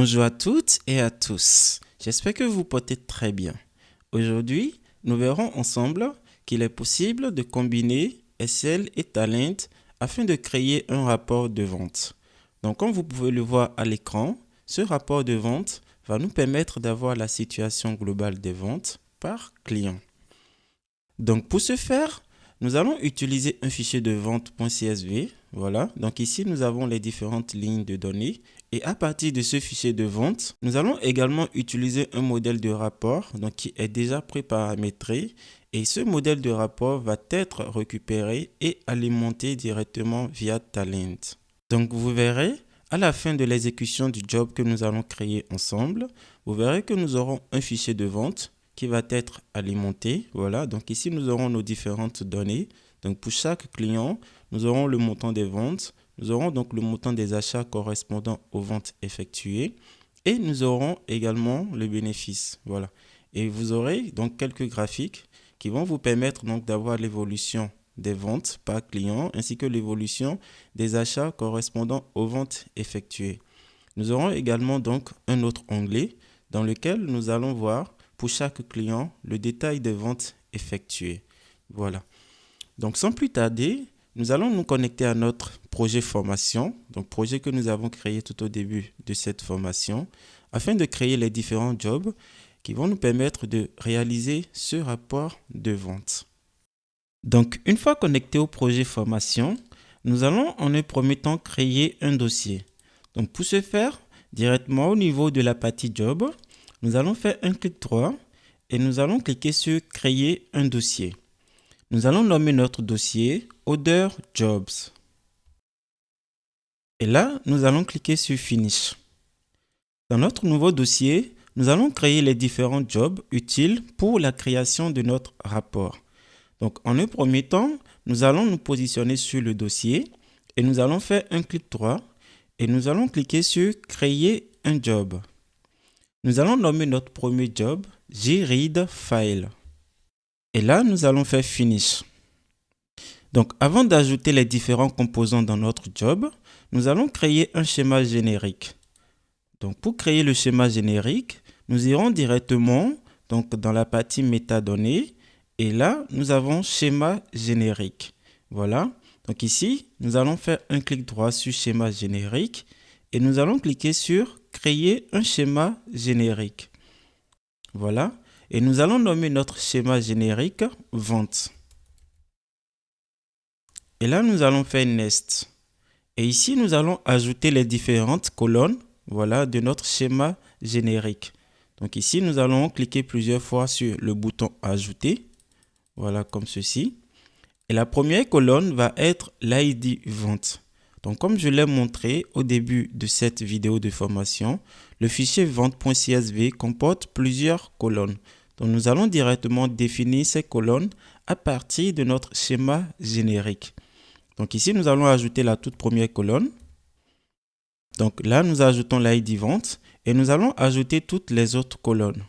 Bonjour à toutes et à tous. J'espère que vous portez très bien. Aujourd'hui, nous verrons ensemble qu'il est possible de combiner Excel et Talent afin de créer un rapport de vente. Donc, comme vous pouvez le voir à l'écran, ce rapport de vente va nous permettre d'avoir la situation globale des ventes par client. Donc, pour ce faire, nous allons utiliser un fichier de vente.csv. Voilà, donc ici, nous avons les différentes lignes de données. Et à partir de ce fichier de vente, nous allons également utiliser un modèle de rapport donc qui est déjà préparamétré. Et ce modèle de rapport va être récupéré et alimenté directement via Talent. Donc, vous verrez, à la fin de l'exécution du job que nous allons créer ensemble, vous verrez que nous aurons un fichier de vente qui va être alimenté. Voilà, donc ici, nous aurons nos différentes données. Donc, pour chaque client, nous aurons le montant des ventes. Nous aurons donc le montant des achats correspondant aux ventes effectuées. Et nous aurons également le bénéfice. Voilà. Et vous aurez donc quelques graphiques qui vont vous permettre donc d'avoir l'évolution des ventes par client ainsi que l'évolution des achats correspondant aux ventes effectuées. Nous aurons également donc un autre onglet dans lequel nous allons voir pour chaque client le détail des ventes effectuées. Voilà. Donc sans plus tarder, nous allons nous connecter à notre projet formation, donc projet que nous avons créé tout au début de cette formation, afin de créer les différents jobs qui vont nous permettre de réaliser ce rapport de vente. Donc une fois connecté au projet formation, nous allons en un premier temps créer un dossier. Donc pour ce faire, directement au niveau de la partie job, nous allons faire un clic droit et nous allons cliquer sur créer un dossier. Nous allons nommer notre dossier Order Jobs. Et là, nous allons cliquer sur Finish. Dans notre nouveau dossier, nous allons créer les différents jobs utiles pour la création de notre rapport. Donc, en un premier temps, nous allons nous positionner sur le dossier et nous allons faire un clic droit et nous allons cliquer sur Créer un job. Nous allons nommer notre premier job JRead File. Et là, nous allons faire Finish. Donc, avant d'ajouter les différents composants dans notre job, nous allons créer un schéma générique. Donc, pour créer le schéma générique, nous irons directement donc, dans la partie métadonnées. Et là, nous avons schéma générique. Voilà. Donc ici, nous allons faire un clic droit sur schéma générique et nous allons cliquer sur créer un schéma générique. Voilà. Et nous allons nommer notre schéma générique vente. Et là, nous allons faire Next. Et ici, nous allons ajouter les différentes colonnes voilà, de notre schéma générique. Donc ici, nous allons cliquer plusieurs fois sur le bouton Ajouter. Voilà, comme ceci. Et la première colonne va être l'ID vente. Donc, comme je l'ai montré au début de cette vidéo de formation, le fichier vente.csv comporte plusieurs colonnes. Donc, nous allons directement définir ces colonnes à partir de notre schéma générique. Donc, ici, nous allons ajouter la toute première colonne. Donc, là, nous ajoutons l'ID vente et nous allons ajouter toutes les autres colonnes.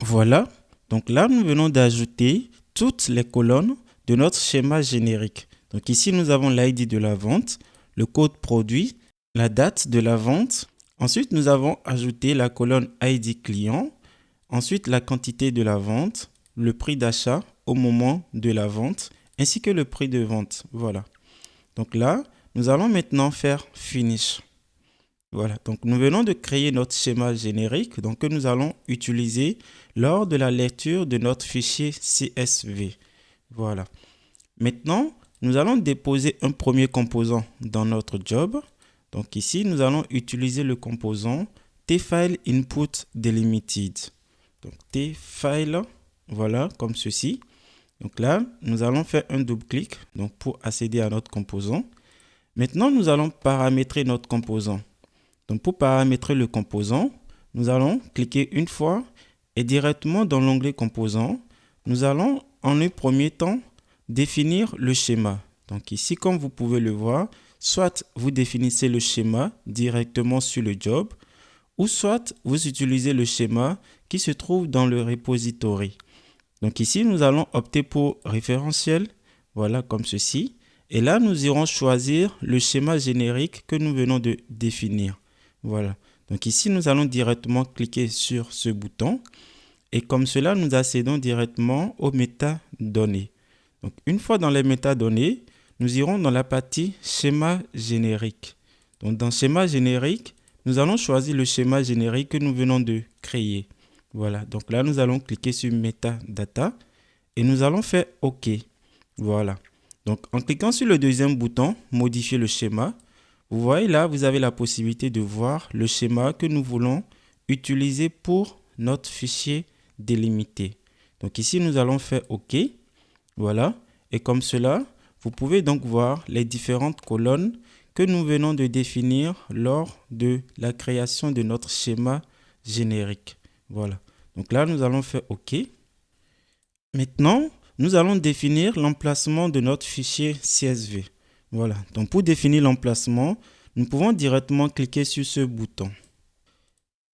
Voilà. Donc, là, nous venons d'ajouter toutes les colonnes de notre schéma générique. Donc ici, nous avons l'ID de la vente, le code produit, la date de la vente. Ensuite, nous avons ajouté la colonne ID client. Ensuite, la quantité de la vente, le prix d'achat au moment de la vente, ainsi que le prix de vente. Voilà. Donc là, nous allons maintenant faire Finish. Voilà. Donc nous venons de créer notre schéma générique donc, que nous allons utiliser lors de la lecture de notre fichier CSV. Voilà. Maintenant, nous allons déposer un premier composant dans notre job. Donc ici, nous allons utiliser le composant tFile Input Delimited. Donc tFile, voilà, comme ceci. Donc là, nous allons faire un double-clic donc pour accéder à notre composant. Maintenant, nous allons paramétrer notre composant. Donc pour paramétrer le composant, nous allons cliquer une fois et directement dans l'onglet composant, nous allons en un premier temps définir le schéma. Donc ici, comme vous pouvez le voir, soit vous définissez le schéma directement sur le job ou soit vous utilisez le schéma qui se trouve dans le repository. Donc ici, nous allons opter pour référentiel, voilà comme ceci. Et là, nous irons choisir le schéma générique que nous venons de définir. Voilà. Donc ici, nous allons directement cliquer sur ce bouton. Et comme cela, nous accédons directement aux métadonnées. Donc une fois dans les métadonnées, nous irons dans la partie schéma générique. Donc dans schéma générique, nous allons choisir le schéma générique que nous venons de créer. Voilà, donc là, nous allons cliquer sur Metadata et nous allons faire OK. Voilà. Donc en cliquant sur le deuxième bouton, modifier le schéma, vous voyez là, vous avez la possibilité de voir le schéma que nous voulons utiliser pour notre fichier délimité. Donc ici, nous allons faire OK. Voilà. Et comme cela, vous pouvez donc voir les différentes colonnes que nous venons de définir lors de la création de notre schéma générique. Voilà. Donc là, nous allons faire OK. Maintenant, nous allons définir l'emplacement de notre fichier CSV. Voilà. Donc pour définir l'emplacement, nous pouvons directement cliquer sur ce bouton.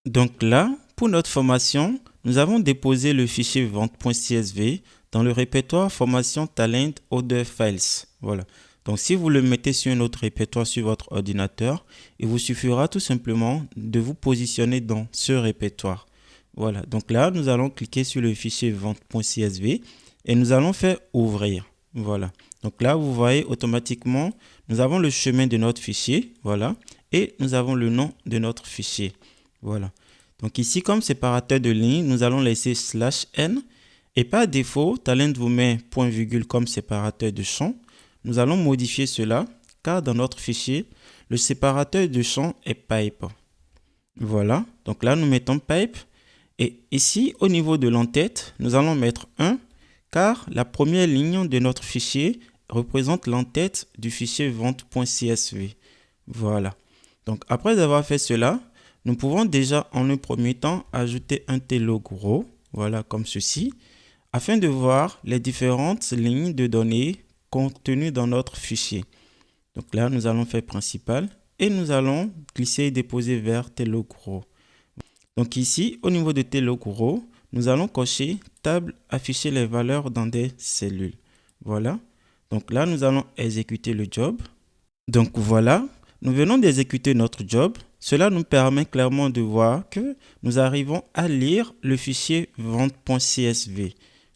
Donc là, pour notre formation, nous avons déposé le fichier vente.csv dans le répertoire formation talent other files. Voilà. Donc si vous le mettez sur un autre répertoire sur votre ordinateur, il vous suffira tout simplement de vous positionner dans ce répertoire. Voilà. Donc là, nous allons cliquer sur le fichier vente.csv et nous allons faire ouvrir. Voilà. Donc là, vous voyez automatiquement, nous avons le chemin de notre fichier. Voilà. Et nous avons le nom de notre fichier. Voilà. Donc ici, comme séparateur de ligne, nous allons laisser /n. Et par défaut, Talend vous met point virgule comme séparateur de champ. Nous allons modifier cela, car dans notre fichier, le séparateur de champ est pipe. Voilà. Donc là, nous mettons pipe. Et ici, au niveau de l'entête, nous allons mettre 1, car la première ligne de notre fichier représente l'entête du fichier vente.csv. Voilà. Donc après avoir fait cela, nous pouvons déjà en un premier temps ajouter un T-log row, voilà comme ceci, afin de voir les différentes lignes de données contenues dans notre fichier. Donc là, nous allons faire principal et nous allons glisser et déposer vers T-log row. Donc ici, au niveau de T-log row, nous allons cocher table afficher les valeurs dans des cellules. Voilà. Donc là, nous allons exécuter le job. Donc voilà, nous venons d'exécuter notre job. Cela nous permet clairement de voir que nous arrivons à lire le fichier vente.csv.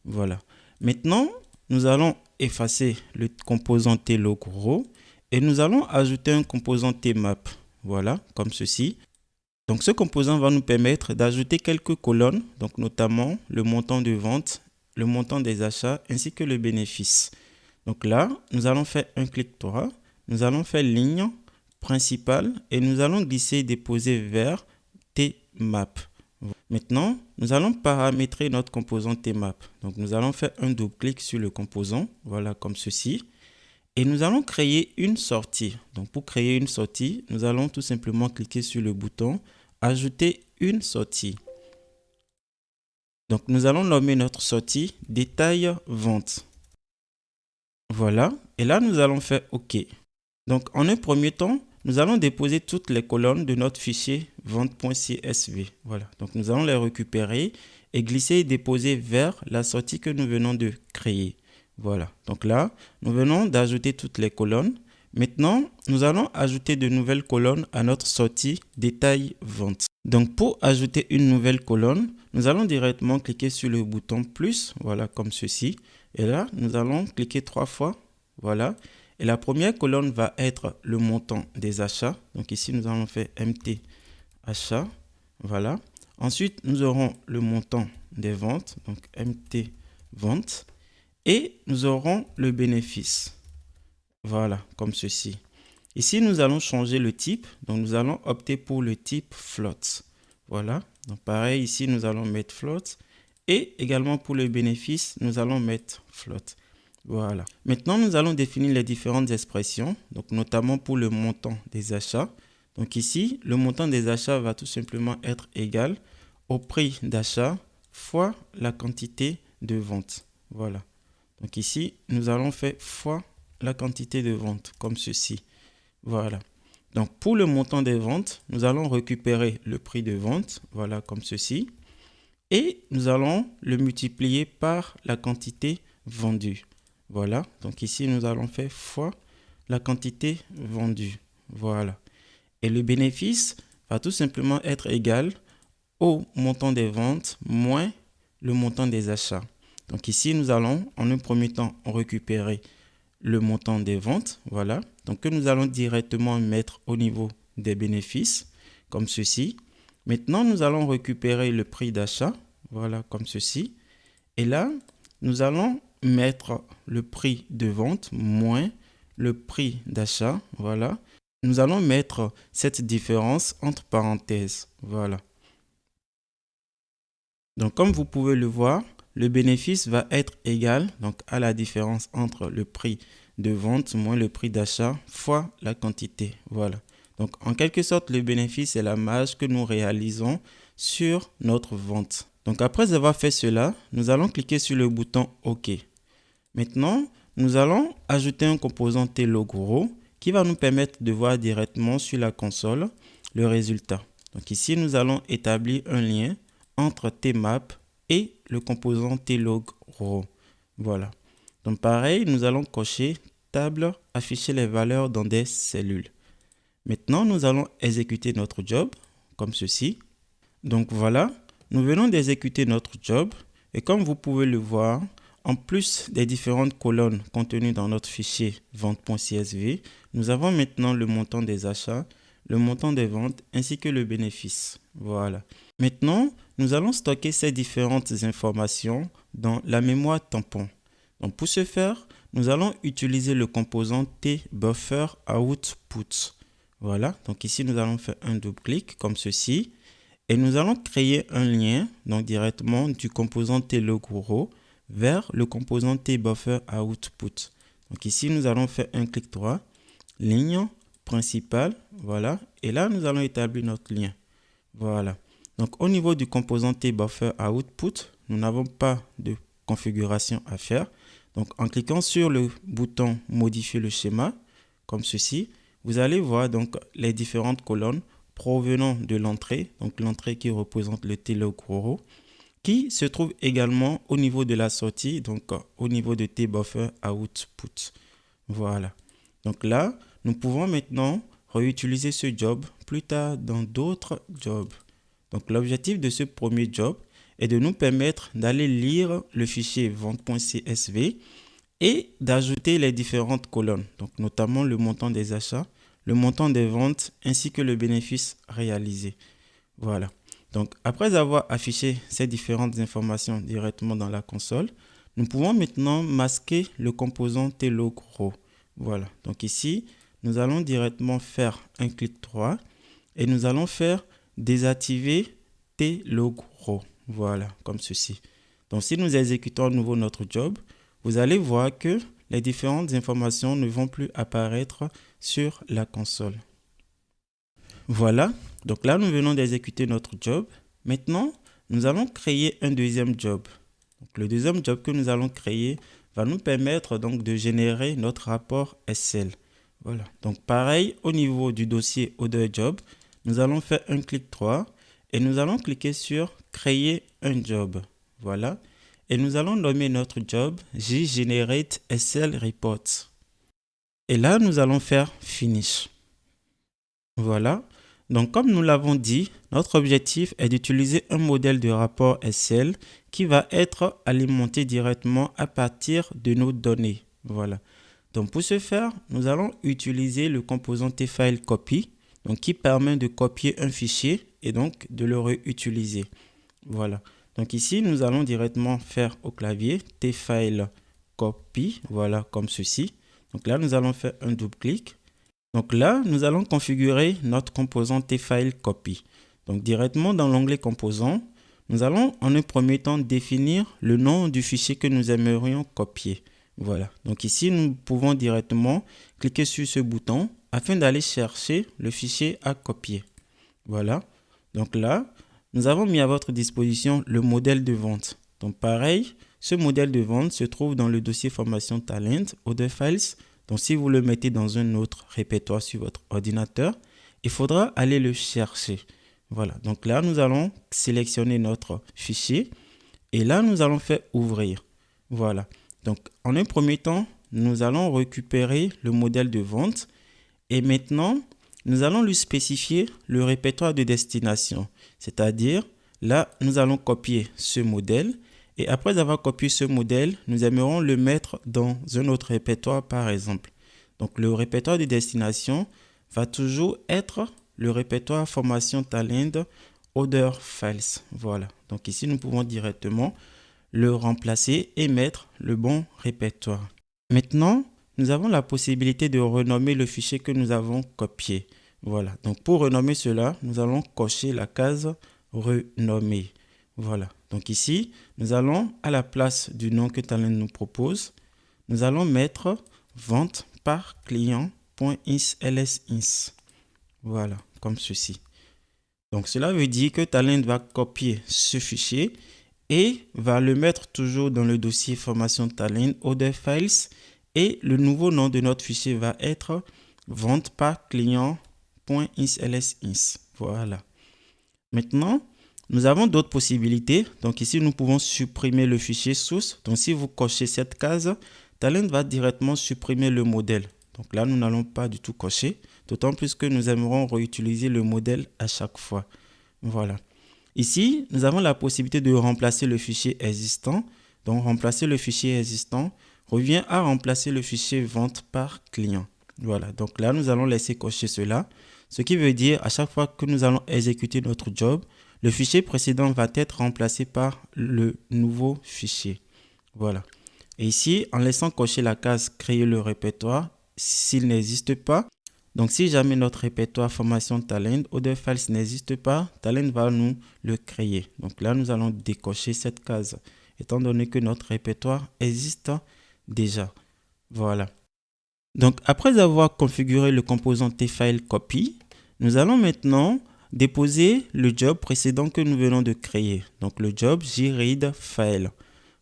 Voilà. Maintenant, nous allons effacer le composant T-log row et nous allons ajouter un composant Tmap. Voilà, comme ceci. Donc ce composant va nous permettre d'ajouter quelques colonnes, donc notamment le montant de vente, le montant des achats ainsi que le bénéfice. Donc là, nous allons faire un clic droit, nous allons faire ligne principale et nous allons glisser et déposer vers Tmap. Maintenant, nous allons paramétrer notre composant Tmap. Donc nous allons faire un double-clic sur le composant, voilà comme ceci. Et nous allons créer une sortie. Donc pour créer une sortie, nous allons tout simplement cliquer sur le bouton ajouter une sortie. Donc nous allons nommer notre sortie détail vente. Voilà. Et là, nous allons faire OK. Donc en un premier temps, nous allons déposer toutes les colonnes de notre fichier vente.csv. Voilà. Donc nous allons les récupérer et glisser et déposer vers la sortie que nous venons de créer. Voilà. Donc là, nous venons d'ajouter toutes les colonnes. Maintenant, nous allons ajouter de nouvelles colonnes à notre sortie détail vente. Donc pour ajouter une nouvelle colonne, nous allons directement cliquer sur le bouton plus, voilà comme ceci. Et là, nous allons cliquer 3 fois, voilà. Et la première colonne va être le montant des achats. Donc ici, nous allons faire MT achat, voilà. Ensuite, nous aurons le montant des ventes, donc MT vente. Et nous aurons le bénéfice. Voilà, comme ceci. Ici, nous allons changer le type. Donc, nous allons opter pour le type float. Voilà. Donc, pareil, ici, nous allons mettre float. Et également pour le bénéfice, nous allons mettre float. Voilà. Maintenant, nous allons définir les différentes expressions. Donc, notamment pour le montant des achats. Donc, ici, le montant des achats va tout simplement être égal au prix d'achat fois la quantité de vente. Voilà. Donc ici, nous allons faire fois la quantité de vente, comme ceci. Voilà. Donc pour le montant des ventes, nous allons récupérer le prix de vente, voilà, comme ceci. Et nous allons le multiplier par la quantité vendue. Voilà. Donc ici, nous allons faire fois la quantité vendue. Voilà. Et le bénéfice va tout simplement être égal au montant des ventes moins le montant des achats. Donc ici, nous allons en un premier temps récupérer le montant des ventes, voilà. Donc que nous allons directement mettre au niveau des bénéfices, comme ceci. Maintenant, nous allons récupérer le prix d'achat, voilà, comme ceci. Et là, nous allons mettre le prix de vente moins le prix d'achat, voilà. Nous allons mettre cette différence entre parenthèses, voilà. Donc, comme vous pouvez le voir, le bénéfice va être égal donc, à la différence entre le prix de vente moins le prix d'achat fois la quantité. Voilà. Donc, en quelque sorte, le bénéfice est la marge que nous réalisons sur notre vente. Donc, après avoir fait cela, nous allons cliquer sur le bouton OK. Maintenant, nous allons ajouter un composant TLogRow qui va nous permettre de voir directement sur la console le résultat. Donc, ici, nous allons établir un lien entre tmap et le composant TLogRow. Voilà. Donc pareil, nous allons cocher table, afficher les valeurs dans des cellules. Maintenant, nous allons exécuter notre job comme ceci. Donc voilà, nous venons d'exécuter notre job et comme vous pouvez le voir, en plus des différentes colonnes contenues dans notre fichier vente.csv, nous avons maintenant le montant des achats, le montant des ventes ainsi que le bénéfice. Voilà. Maintenant, nous allons stocker ces différentes informations dans la mémoire tampon. Donc pour ce faire, nous allons utiliser le composant tBufferOutput. Voilà, donc ici nous allons faire un double clic comme ceci et nous allons créer un lien donc directement du composant TLogRow vers le composant tBufferOutput. Donc ici nous allons faire un clic droit, ligne principale, voilà, et là nous allons établir notre lien. Voilà. Donc au niveau du composant tBufferOutput, nous n'avons pas de configuration à faire. Donc en cliquant sur le bouton modifier le schéma comme ceci, vous allez voir donc les différentes colonnes provenant de l'entrée, donc l'entrée qui représente le TLogRow, qui se trouve également au niveau de la sortie, donc au niveau de tBufferOutput. Voilà. Donc là, nous pouvons maintenant réutiliser ce job plus tard dans d'autres jobs. Donc l'objectif de ce premier job est de nous permettre d'aller lire le fichier vente.csv et d'ajouter les différentes colonnes, donc notamment le montant des achats, le montant des ventes ainsi que le bénéfice réalisé. Voilà. Donc après avoir affiché ces différentes informations directement dans la console, nous pouvons maintenant masquer le composant TLogRow. Voilà. Donc ici, nous allons directement faire un clic droit et nous allons faire désactiver TLogRow. Voilà, comme ceci. Donc si nous exécutons à nouveau notre job, vous allez voir que les différentes informations ne vont plus apparaître sur la console. Voilà, donc là nous venons d'exécuter notre job. Maintenant, nous allons créer un deuxième job. Donc, le deuxième job que nous allons créer va nous permettre donc de générer notre rapport Excel. Voilà, donc pareil au niveau du dossier Other Job, nous allons faire un clic droit et nous allons cliquer sur créer un job. Voilà, et nous allons nommer notre job JGenerate Excel Reports. Et là, nous allons faire Finish. Voilà. Donc, comme nous l'avons dit, notre objectif est d'utiliser un modèle de rapport Excel qui va être alimenté directement à partir de nos données. Voilà. Donc, pour ce faire, nous allons utiliser le composant tFileCopy, donc qui permet de copier un fichier et donc de le réutiliser. Voilà. Donc ici, nous allons directement faire au clavier tFileCopy, voilà, comme ceci. Donc là, nous allons faire un double clic. Donc là, nous allons configurer notre composant tFileCopy. Donc directement dans l'onglet composant, nous allons en un premier temps définir le nom du fichier que nous aimerions copier. Voilà. Donc ici, nous pouvons directement cliquer sur ce bouton afin d'aller chercher le fichier à copier. Voilà. Donc là, nous avons mis à votre disposition le modèle de vente. Donc pareil, ce modèle de vente se trouve dans le dossier formation talent, Other Files. Donc si vous le mettez dans un autre répertoire sur votre ordinateur, il faudra aller le chercher. Voilà, donc là nous allons sélectionner notre fichier et là nous allons faire ouvrir. Voilà, donc en un premier temps, nous allons récupérer le modèle de vente et maintenant nous allons lui spécifier le répertoire de destination. C'est-à-dire, là, nous allons copier ce modèle. Et après avoir copié ce modèle, nous aimerons le mettre dans un autre répertoire, par exemple. Donc, le répertoire de destination va toujours être le répertoire formation talent other files. Voilà. Donc, ici, nous pouvons directement le remplacer et mettre le bon répertoire. Maintenant, nous avons la possibilité de renommer le fichier que nous avons copié. Voilà. Donc, pour renommer cela, nous allons cocher la case renommer. Voilà. Donc ici, nous allons à la place du nom que Talend nous propose, nous allons mettre vente par client.ls. Voilà, comme ceci. Donc cela veut dire que Talend va copier ce fichier et va le mettre toujours dans le dossier formation Talend other files et le nouveau nom de notre fichier va être vente par client.ls. Voilà. Maintenant, nous avons d'autres possibilités. Donc ici, nous pouvons supprimer le fichier source. Donc si vous cochez cette case, Talend va directement supprimer le modèle. Donc là, nous n'allons pas du tout cocher, d'autant plus que nous aimerons réutiliser le modèle à chaque fois. Voilà. Ici, nous avons la possibilité de remplacer le fichier existant. Donc remplacer le fichier existant revient à remplacer le fichier vente par client. Voilà. Donc là, nous allons laisser cocher cela. Ce qui veut dire à chaque fois que nous allons exécuter notre job, le fichier précédent va être remplacé par le nouveau fichier. Voilà. Et ici, en laissant cocher la case créer le répertoire, s'il n'existe pas, donc si jamais notre répertoire formation Talend other files n'existe pas, Talend va nous le créer. Donc là, nous allons décocher cette case, étant donné que notre répertoire existe déjà. Voilà. Donc après avoir configuré le composant tfile copy, nous allons maintenant déposer le job précédent que nous venons de créer. Donc le job jread file.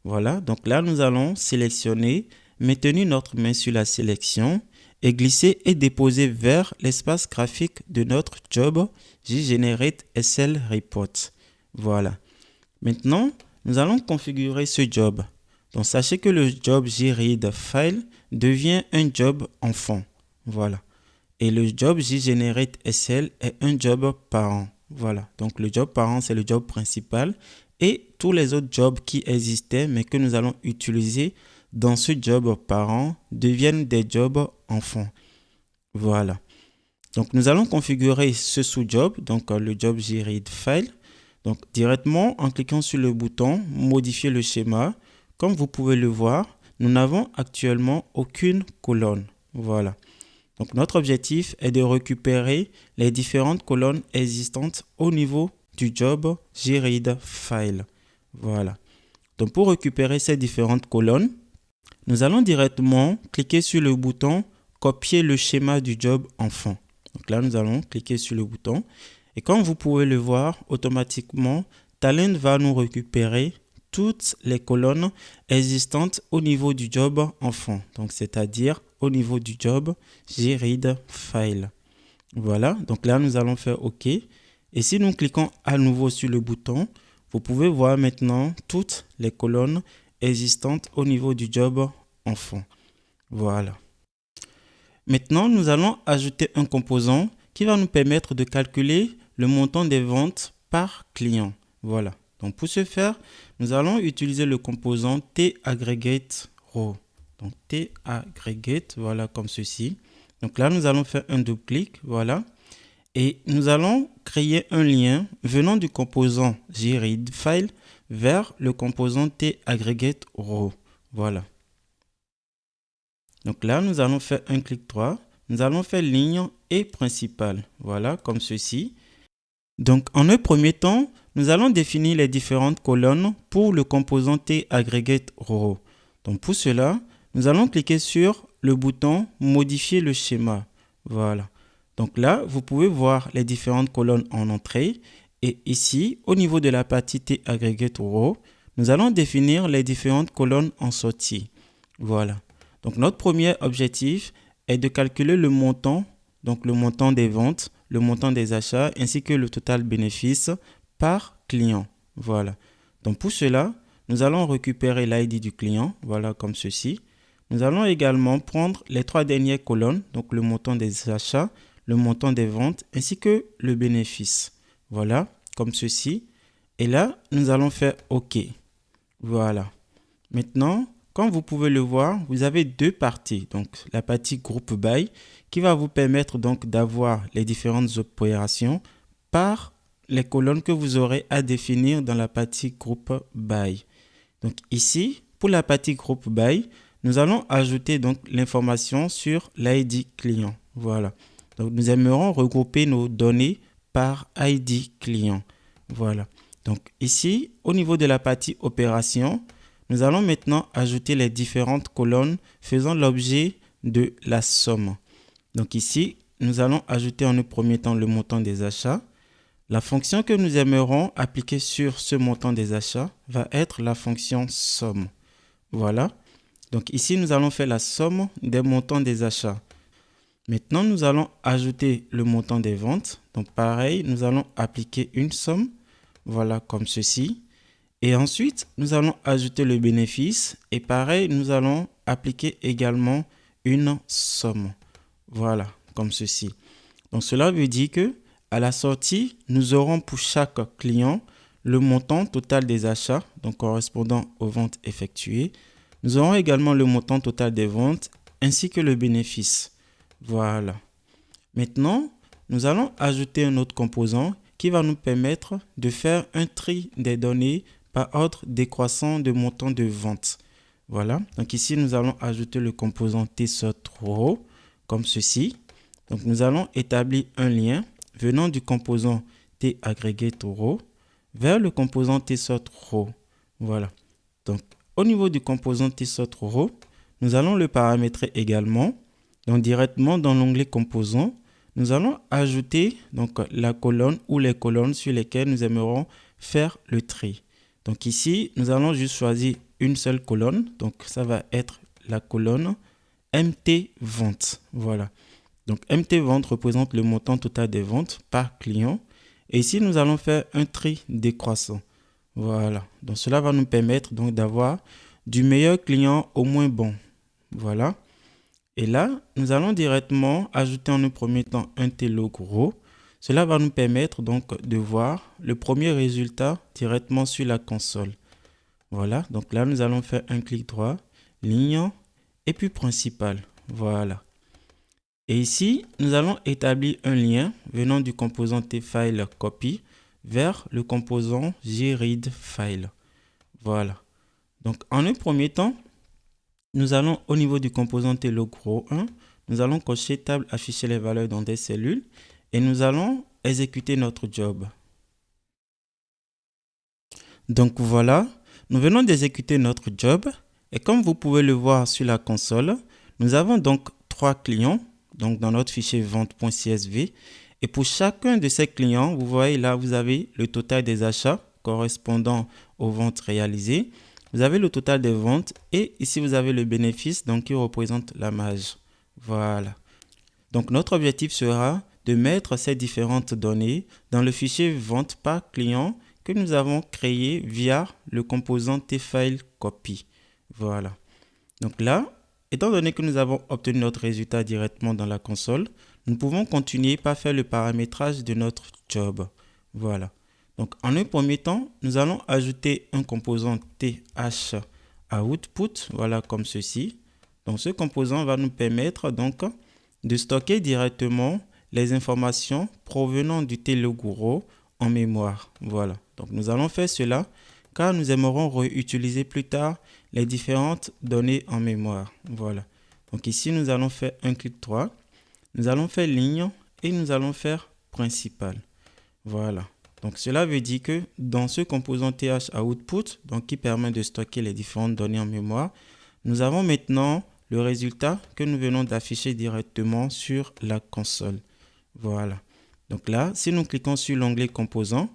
Voilà, donc là nous allons sélectionner, maintenir notre main sur la sélection et glisser et déposer vers l'espace graphique de notre job jgenerate SL report. Voilà. Maintenant, nous allons configurer ce job. Donc sachez que le job jread file devient un job enfant. Voilà. Et le job jgenerate SL est un job parent. Voilà. Donc le job parent, c'est le job principal. Et tous les autres jobs qui existaient, mais que nous allons utiliser dans ce job parent, deviennent des jobs enfants. Voilà. Donc nous allons configurer ce sous-job, donc le job jread file. Donc directement en cliquant sur le bouton modifier le schéma. Comme vous pouvez le voir, nous n'avons actuellement aucune colonne. Voilà. Donc notre objectif est de récupérer les différentes colonnes existantes au niveau du job jread file. Voilà. Donc pour récupérer ces différentes colonnes, nous allons directement cliquer sur le bouton copier le schéma du job enfant. Donc là, nous allons cliquer sur le bouton et comme vous pouvez le voir, automatiquement, Talend va nous récupérer toutes les colonnes existantes au niveau du job enfant. Donc c'est-à-dire au niveau du job jread file. Voilà, donc là nous allons faire OK. Et si nous cliquons à nouveau sur le bouton, vous pouvez voir maintenant toutes les colonnes existantes au niveau du job enfant. Voilà. Maintenant, nous allons ajouter un composant qui va nous permettre de calculer le montant des ventes par client. Voilà. Donc pour ce faire, nous allons utiliser le composant taggregateRow. Donc taggregate, voilà comme ceci. Donc là, nous allons faire un double-clic, voilà. Et nous allons créer un lien venant du composant jreadFile vers le composant taggregateRow. Voilà. Donc là, nous allons faire un clic droit. Nous allons faire ligne et principale. Voilà, comme ceci. Donc en un premier temps, nous allons définir les différentes colonnes pour le composant taggregateRow. Donc pour cela, nous allons cliquer sur le bouton modifier le schéma. Voilà. Donc là, vous pouvez voir les différentes colonnes en entrée. Et ici, au niveau de la partie taggregateRow, nous allons définir les différentes colonnes en sortie. Voilà. Donc notre premier objectif est de calculer le montant, donc le montant des ventes, le montant des achats ainsi que le total bénéfice par client. Voilà. Donc pour cela, nous allons récupérer l'ID du client, voilà comme ceci. Nous allons également prendre les trois dernières colonnes, donc le montant des achats, le montant des ventes ainsi que le bénéfice. Voilà, comme ceci. Et là, nous allons faire OK. Voilà. Maintenant, comme vous pouvez le voir, vous avez deux parties. Donc, la partie groupe by qui va vous permettre donc d'avoir les différentes opérations par les colonnes que vous aurez à définir dans la partie groupe by. Donc ici, pour la partie groupe by, nous allons ajouter donc l'information sur l'ID client. Voilà. Donc nous aimerons regrouper nos données par ID client. Voilà. Donc ici, au niveau de la partie opération, nous allons maintenant ajouter les différentes colonnes faisant l'objet de la somme. Donc ici, nous allons ajouter en premier temps le montant des achats. La fonction que nous aimerons appliquer sur ce montant des achats va être la fonction somme. Voilà. Donc ici, nous allons faire la somme des montants des achats. Maintenant, nous allons ajouter le montant des ventes. Donc pareil, nous allons appliquer une somme. Voilà, comme ceci. Et ensuite, nous allons ajouter le bénéfice. Et pareil, nous allons appliquer également une somme. Voilà, comme ceci. Donc cela veut dire que à la sortie, nous aurons pour chaque client le montant total des achats, donc correspondant aux ventes effectuées. Nous aurons également le montant total des ventes ainsi que le bénéfice. Voilà. Maintenant, nous allons ajouter un autre composant qui va nous permettre de faire un tri des données par ordre décroissant de montant de vente. Voilà. Donc ici, nous allons ajouter le composant tsort_row comme ceci. Donc nous allons établir un lien venant du composant taggregate_row vers le composant tsort_row. Voilà. Donc au niveau du composant tsort_row, nous allons le paramétrer également. Donc directement dans l'onglet composants, nous allons ajouter donc la colonne ou les colonnes sur lesquelles nous aimerons faire le tri. Donc ici, nous allons juste choisir une seule colonne. Donc ça va être la colonne MT vente. Voilà. Donc MT vente représente le montant total des ventes par client. Et ici, nous allons faire un tri décroissant. Voilà. Donc cela va nous permettre donc d'avoir du meilleur client au moins bon. Voilà. Et là, nous allons directement ajouter en un premier temps un tlog_row. Cela va nous permettre donc de voir le premier résultat directement sur la console. Voilà. Donc là, nous allons faire un clic droit, ligne et puis principal. Voilà. Et ici, nous allons établir un lien venant du composant tFileCopy vers le composant jReadFile. Voilà. Donc, en un premier temps, nous allons au niveau du composant tlog_row 1, nous allons cocher table afficher les valeurs dans des cellules et nous allons exécuter notre job. Donc voilà, nous venons d'exécuter notre job et comme vous pouvez le voir sur la console, nous avons donc 3 clients. Donc dans notre fichier vente.csv. Et pour chacun de ces clients, vous voyez là, vous avez le total des achats correspondant aux ventes réalisées. Vous avez le total des ventes et ici, vous avez le bénéfice donc qui représente la marge. Voilà. Donc notre objectif sera de mettre ces différentes données dans le fichier vente par client que nous avons créé via le composant tFileCopy. Voilà. Donc là, étant donné que nous avons obtenu notre résultat directement dans la console, nous pouvons continuer par faire le paramétrage de notre job. Voilà. Donc, en un premier temps, nous allons ajouter un composant THOutput, voilà comme ceci. Donc, ce composant va nous permettre donc de stocker directement les informations provenant du tlog_row en mémoire. Voilà. Donc, nous allons faire cela car nous aimerons réutiliser plus tard les différentes données en mémoire. Voilà. Donc ici, nous allons faire un clic droit. Nous allons faire ligne et nous allons faire principal. Voilà. Donc cela veut dire que dans ce composant THOutput, donc qui permet de stocker les différentes données en mémoire, nous avons maintenant le résultat que nous venons d'afficher directement sur la console. Voilà. Donc là, si nous cliquons sur l'onglet composants,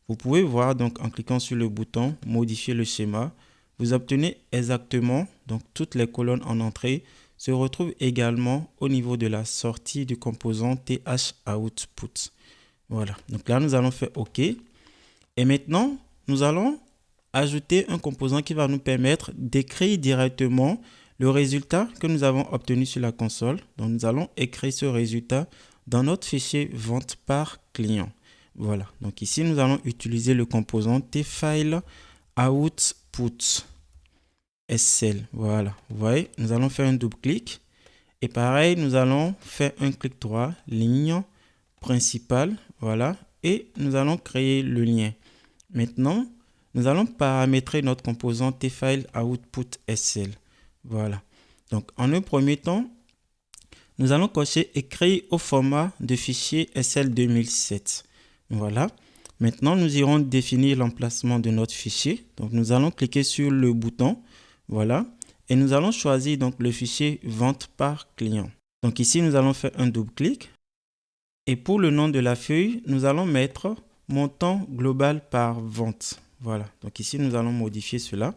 vous pouvez voir donc en cliquant sur le bouton modifier le schéma, vous obtenez exactement donc toutes les colonnes en entrée se retrouvent également au niveau de la sortie du composant THOutput. Voilà. Donc là nous allons faire OK. Et maintenant nous allons ajouter un composant qui va nous permettre d'écrire directement le résultat que nous avons obtenu sur la console. Donc nous allons écrire ce résultat dans notre fichier vente par client. Voilà, donc ici, nous allons utiliser le composant tfile output SL. Voilà, vous voyez, nous allons faire un double-clic. Et pareil, nous allons faire un clic droit, ligne principale, voilà, et nous allons créer le lien. Maintenant, nous allons paramétrer notre composant tfile output SL. Voilà. Donc, en un premier temps, nous allons cocher écrit au format de fichier SL 2007. Voilà. Maintenant, nous irons définir l'emplacement de notre fichier. Donc, nous allons cliquer sur le bouton. Voilà. Et nous allons choisir donc le fichier vente par client. Donc ici, nous allons faire un double-clic. Et pour le nom de la feuille, nous allons mettre montant global par vente. Voilà. Donc ici, nous allons modifier cela.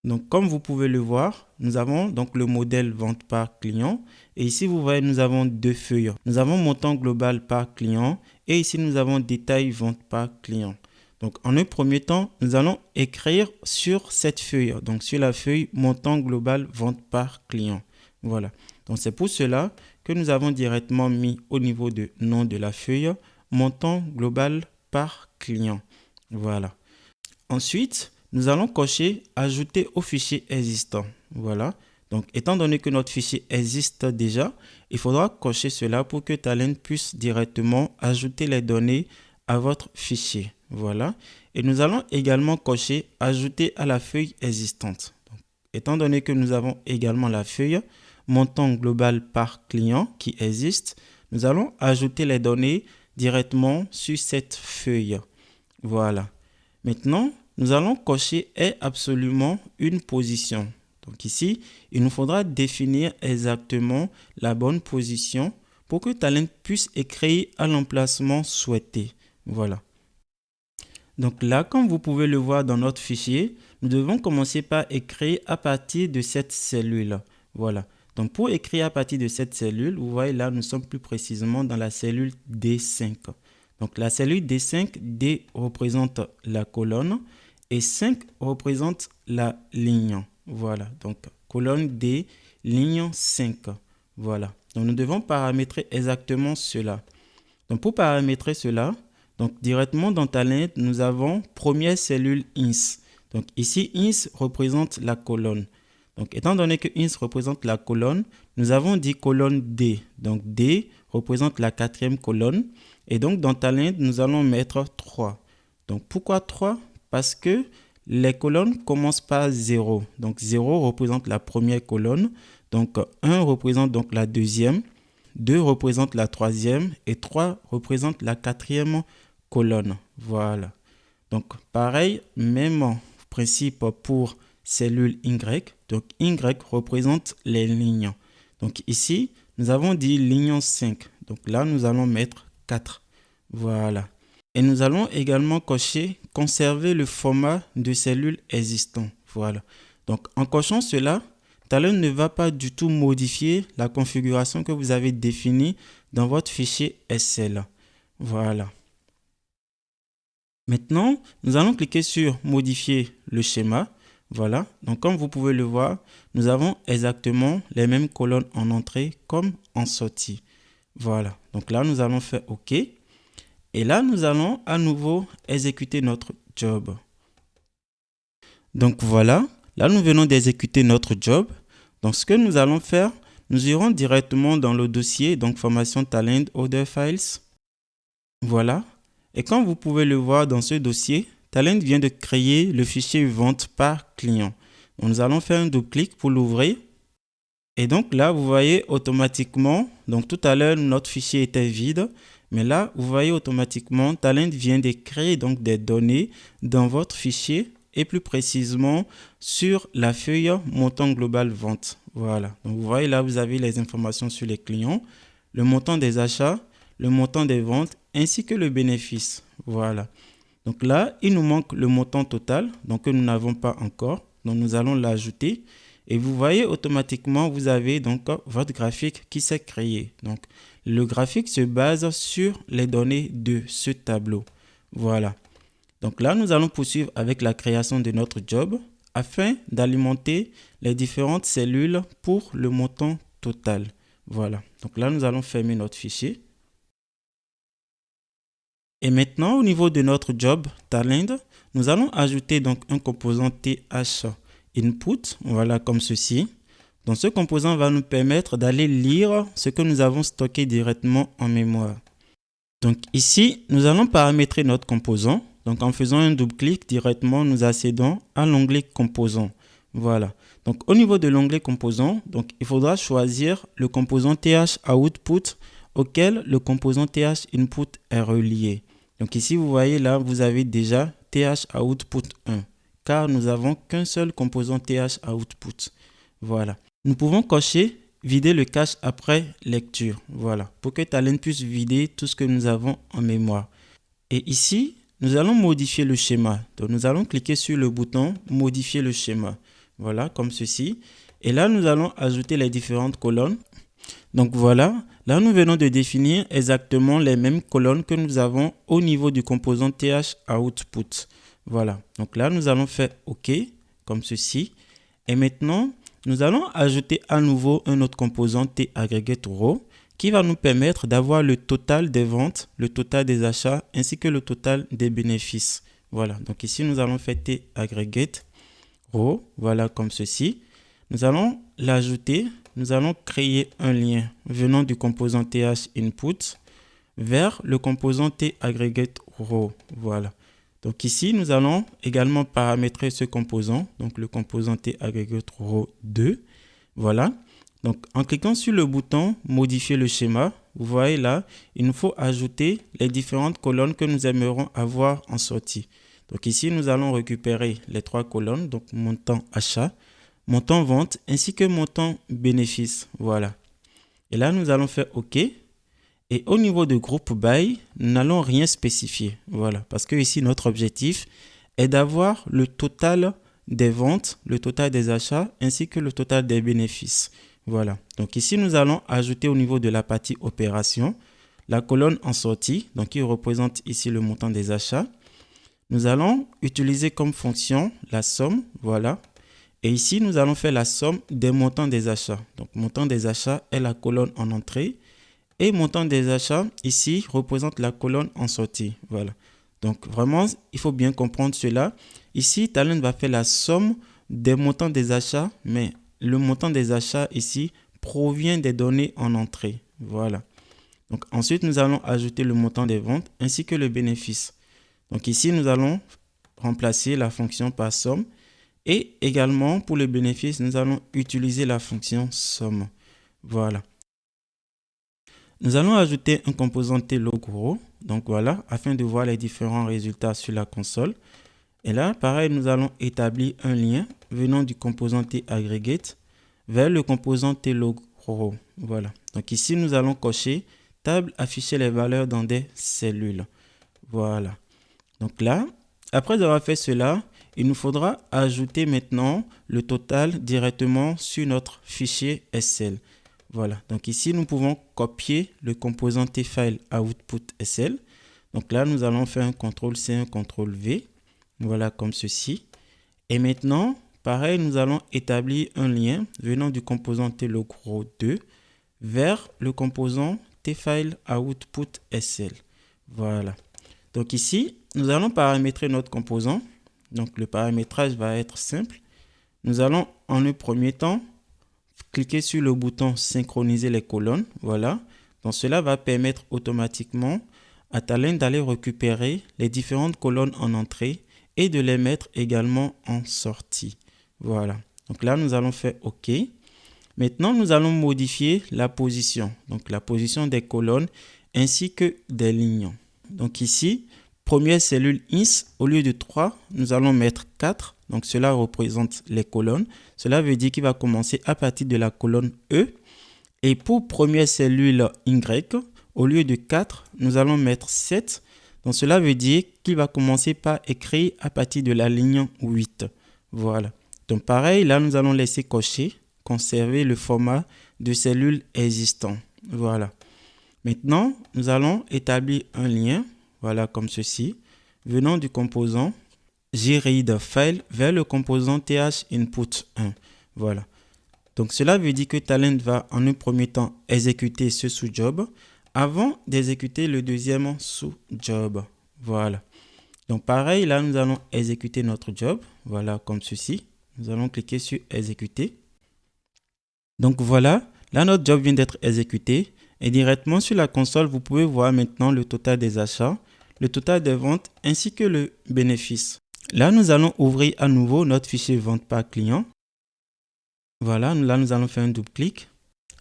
Donc comme vous pouvez le voir, nous avons donc le modèle vente par client. Et ici, vous voyez, nous avons deux feuilles. Nous avons montant global par client. Et ici, nous avons détail vente par client. Donc, en un premier temps, nous allons écrire sur cette feuille, donc sur la feuille montant global vente par client. Voilà. Donc, c'est pour cela que nous avons directement mis au niveau de nom de la feuille montant global par client. Voilà. Ensuite, nous allons cocher ajouter au fichier existant. Voilà. Donc, étant donné que notre fichier existe déjà, il faudra cocher cela pour que Talend puisse directement ajouter les données à votre fichier. Voilà. Et nous allons également cocher ajouter à la feuille existante. Donc, étant donné que nous avons également la feuille montant global par client qui existe, nous allons ajouter les données directement sur cette feuille. Voilà. Maintenant, nous allons cocher est absolument une position. Donc ici, il nous faudra définir exactement la bonne position pour que Talend puisse écrire à l'emplacement souhaité. Voilà. Donc là, comme vous pouvez le voir dans notre fichier, nous devons commencer par écrire à partir de cette cellule. Voilà. Donc pour écrire à partir de cette cellule, vous voyez là, nous sommes plus précisément dans la cellule D5. Donc la cellule D5, D représente la colonne et 5 représente la ligne. Voilà. Donc colonne D, ligne 5. Voilà. Donc nous devons paramétrer exactement cela. Donc pour paramétrer cela, donc directement dans Talend, nous avons première cellule ins. Donc ici, ins représente la colonne. Donc étant donné que ins représente la colonne, nous avons dit colonne D. Donc D représente la quatrième colonne. Et donc dans Talend, nous allons mettre 3. Donc pourquoi 3? Parce que les colonnes commencent par 0. Donc 0 représente la première colonne. Donc 1 représente donc la deuxième. 2 représente la troisième et 3 représente la quatrième colonne. Voilà. Donc, pareil, même principe pour cellule Y. Donc, Y représente les lignes. Donc, ici, nous avons dit ligne 5. Donc, là, nous allons mettre 4. Voilà. Et nous allons également cocher conserver le format de cellule existant. Voilà. Donc, en cochant cela, Talend ne va pas du tout modifier la configuration que vous avez définie dans votre fichier SL. Voilà. Maintenant, nous allons cliquer sur modifier le schéma. Voilà. Donc, comme vous pouvez le voir, nous avons exactement les mêmes colonnes en entrée comme en sortie. Voilà. Donc là, nous allons faire OK. Et là, nous allons à nouveau exécuter notre job. Donc voilà. Là, nous venons d'exécuter notre job. Donc, ce que nous allons faire, nous irons directement dans le dossier, donc formation Talend Other Files. Voilà. Et comme vous pouvez le voir dans ce dossier, Talend vient de créer le fichier vente par client. Donc, nous allons faire un double-clic pour l'ouvrir. Et donc là, vous voyez automatiquement, donc tout à l'heure, notre fichier était vide. Mais là, vous voyez automatiquement, Talend vient de créer donc des données dans votre fichier et plus précisément sur la feuille montant global vente. Voilà. Donc, vous voyez là, vous avez les informations sur les clients, le montant des achats, le montant des ventes ainsi que le bénéfice. Voilà. Donc là, il nous manque le montant total, donc que nous n'avons pas encore. Donc, nous allons l'ajouter. Et vous voyez automatiquement, vous avez donc votre graphique qui s'est créé. Donc, le graphique se base sur les données de ce tableau. Voilà. Donc là, nous allons poursuivre avec la création de notre job afin d'alimenter les différentes cellules pour le montant total. Voilà. Donc là, nous allons fermer notre fichier. Et maintenant, au niveau de notre job Talend, nous allons ajouter donc un composant TH input, voilà comme ceci. Donc ce composant va nous permettre d'aller lire ce que nous avons stocké directement en mémoire. Donc ici, nous allons paramétrer notre composant. Donc en faisant un double-clic directement, nous accédons à l'onglet composant. Voilà. Donc au niveau de l'onglet composant, donc il faudra choisir le composant TH output auquel le composant TH input est relié. Donc ici, vous voyez là, vous avez déjà TH output 1 car nous n'avons qu'un seul composant TH output. Voilà. Nous pouvons cocher vider le cache après lecture. Voilà. Pour que Talend puisse vider tout ce que nous avons en mémoire. Et ici, nous allons modifier le schéma. Donc nous allons cliquer sur le bouton modifier le schéma. Voilà, comme ceci. Et là, nous allons ajouter les différentes colonnes. Donc voilà, là nous venons de définir exactement les mêmes colonnes que nous avons au niveau du composant TH output. Voilà, donc là nous allons faire OK, comme ceci. Et maintenant, nous allons ajouter à nouveau un autre composant TAggregateRow qui va nous permettre d'avoir le total des ventes, le total des achats ainsi que le total des bénéfices. Voilà, donc ici nous allons faire TAggregateRow, voilà comme ceci. Nous allons l'ajouter, nous allons créer un lien venant du composant TH input vers le composant TAggregateRow. Voilà. Donc ici, nous allons également paramétrer ce composant, donc le composant TAggregateRow 2. Voilà. Donc en cliquant sur le bouton modifier le schéma, vous voyez là, il nous faut ajouter les différentes colonnes que nous aimerons avoir en sortie. Donc ici, nous allons récupérer les trois colonnes, donc montant achat, montant vente ainsi que montant bénéfice. Voilà. Et là, nous allons faire OK. Et au niveau de groupe by, nous n'allons rien spécifier. Voilà. Parce que ici, notre objectif est d'avoir le total des ventes, le total des achats ainsi que le total des bénéfices. Voilà. Donc ici, nous allons ajouter au niveau de la partie opération la colonne en sortie, donc qui représente ici le montant des achats. Nous allons utiliser comme fonction la somme. Voilà. Et ici, nous allons faire la somme des montants des achats. Donc, montant des achats est la colonne en entrée. Et montant des achats, ici, représente la colonne en sortie. Voilà. Donc, vraiment, il faut bien comprendre cela. Ici, Talend va faire la somme des montants des achats. Mais le montant des achats, ici, provient des données en entrée. Voilà. Donc, ensuite, nous allons ajouter le montant des ventes ainsi que le bénéfice. Donc, ici, nous allons remplacer la fonction par somme. Et également, pour le bénéfice, nous allons utiliser la fonction somme. Voilà. Nous allons ajouter un composant TLogRow. Donc voilà, afin de voir les différents résultats sur la console. Et là, pareil, nous allons établir un lien venant du composant TAggregate vers le composant TLogRow. Voilà. Donc ici, nous allons cocher table afficher les valeurs dans des cellules. Voilà. Donc là, après avoir fait cela, il nous faudra ajouter maintenant le total directement sur notre fichier SL. Voilà, donc ici nous pouvons copier le composant tfile output SL. Donc là nous allons faire un CTRL-C, un CTRL-V. Voilà comme ceci. Et maintenant, pareil, nous allons établir un lien venant du composant TLogRow 2 vers le composant tfile output SL. Voilà. Donc ici, nous allons paramétrer notre composant. Donc le paramétrage va être simple. Nous allons en un premier temps cliquer sur le bouton synchroniser les colonnes. Voilà. Donc cela va permettre automatiquement à Talend d'aller récupérer les différentes colonnes en entrée et de les mettre également en sortie. Voilà. Donc là, nous allons faire OK. Maintenant, nous allons modifier la position. Donc la position des colonnes ainsi que des lignes. Donc ici, première cellule ins, au lieu de 3, nous allons mettre 4. Donc cela représente les colonnes. Cela veut dire qu'il va commencer à partir de la colonne E. Et pour première cellule Y, au lieu de 4, nous allons mettre 7. Donc cela veut dire qu'il va commencer par écrire à partir de la ligne 8. Voilà. Donc pareil, là nous allons laisser cocher, conserver le format de cellule existant. Voilà. Maintenant, nous allons établir un lien, voilà comme ceci, venant du composant JReadFile vers le composant TH-input1. Voilà. Donc cela veut dire que Talend va en un premier temps exécuter ce sous-job avant d'exécuter le deuxième sous-job. Voilà. Donc pareil, là, nous allons exécuter notre job. Voilà, comme ceci. Nous allons cliquer sur exécuter. Donc voilà, là, notre job vient d'être exécuté. Et directement sur la console, vous pouvez voir maintenant le total des achats, le total des ventes ainsi que le bénéfice. Là, nous allons ouvrir à nouveau notre fichier vente par client. Voilà, là, nous allons faire un double clic.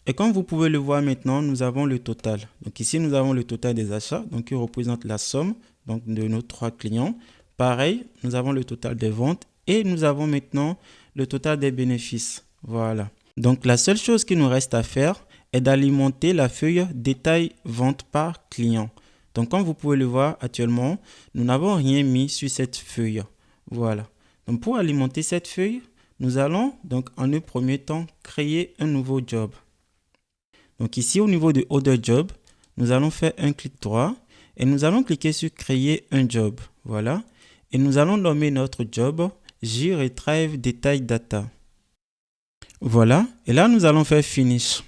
Et comme vous pouvez le voir maintenant, nous avons le total. Donc ici, nous avons le total des achats, donc qui représente la somme donc, de nos 3 clients. Pareil, nous avons le total des ventes et nous avons maintenant le total des bénéfices. Voilà. Donc la seule chose qui nous reste à faire est d'alimenter la feuille détail vente par client. Donc comme vous pouvez le voir actuellement, nous n'avons rien mis sur cette feuille. Voilà. Donc pour alimenter cette feuille, nous allons donc en un premier temps créer un nouveau job. Donc ici au niveau de Other Job, nous allons faire un clic droit et nous allons cliquer sur créer un job. Voilà. Et nous allons nommer notre job JRetrieve Detail Data. Voilà. Et là, nous allons faire Finish.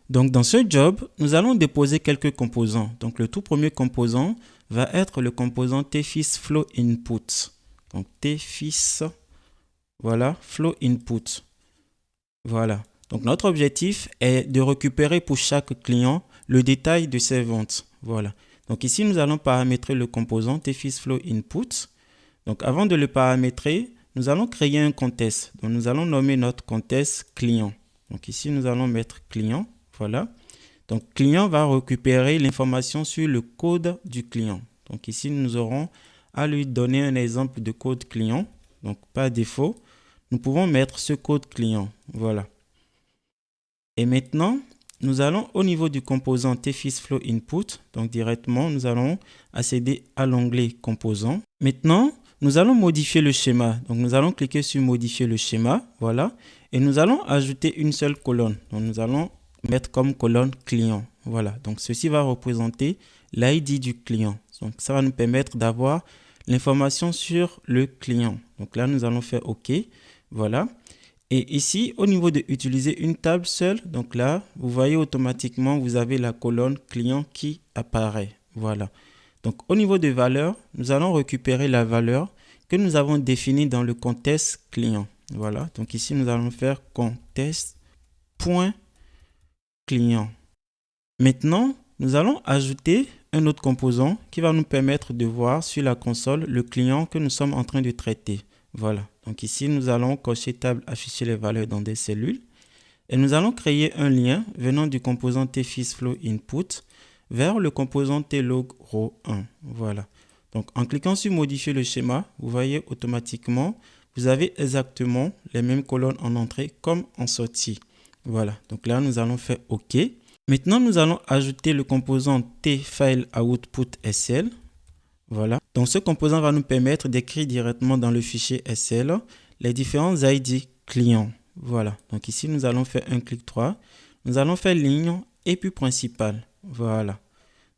Donc dans ce job, nous allons déposer quelques composants. Donc le tout premier composant va être le composant tFIS Flow Input. Donc tFIS, voilà, Flow Input. Voilà. Donc notre objectif est de récupérer pour chaque client le détail de ses ventes. Voilà. Donc ici, nous allons paramétrer le composant tFIS Flow Input. Donc avant de le paramétrer, nous allons créer un contest. Donc nous allons nommer notre contest client. Donc ici, nous allons mettre client. Voilà. Donc client va récupérer l'information sur le code du client. Donc ici, nous aurons à lui donner un exemple de code client. Donc par défaut, nous pouvons mettre ce code client. Voilà. Et maintenant, nous allons au niveau du composant tFIS Flow Input. Donc directement, nous allons accéder à l'onglet composant. Maintenant, nous allons modifier le schéma. Donc nous allons cliquer sur modifier le schéma. Voilà. Et nous allons ajouter une seule colonne. Donc nous allons mettre comme colonne client. Voilà. Donc ceci va représenter l'ID du client. Donc ça va nous permettre d'avoir l'information sur le client. Donc là, nous allons faire OK. Voilà. Et ici, au niveau de utiliser une table seule, donc là, vous voyez automatiquement, vous avez la colonne client qui apparaît. Voilà. Donc au niveau de valeur, nous allons récupérer la valeur que nous avons définie dans le contest client. Voilà. Donc ici, nous allons faire contest.client. Maintenant, nous allons ajouter un autre composant qui va nous permettre de voir sur la console le client que nous sommes en train de traiter. Voilà. Donc ici, nous allons cocher table afficher les valeurs dans des cellules. Et nous allons créer un lien venant du composant tFIS Flow Input vers le composant tlog row 1. Voilà. Donc en cliquant sur modifier le schéma, vous voyez automatiquement, vous avez exactement les mêmes colonnes en entrée comme en sortie. Voilà. Donc là, nous allons faire OK. Maintenant, nous allons ajouter le composant tFileOutput.sl. Voilà. Donc, ce composant va nous permettre d'écrire directement dans le fichier SL les différents ID clients. Voilà. Donc, ici, nous allons faire un clic droit. Nous allons faire ligne et puis principal. Voilà.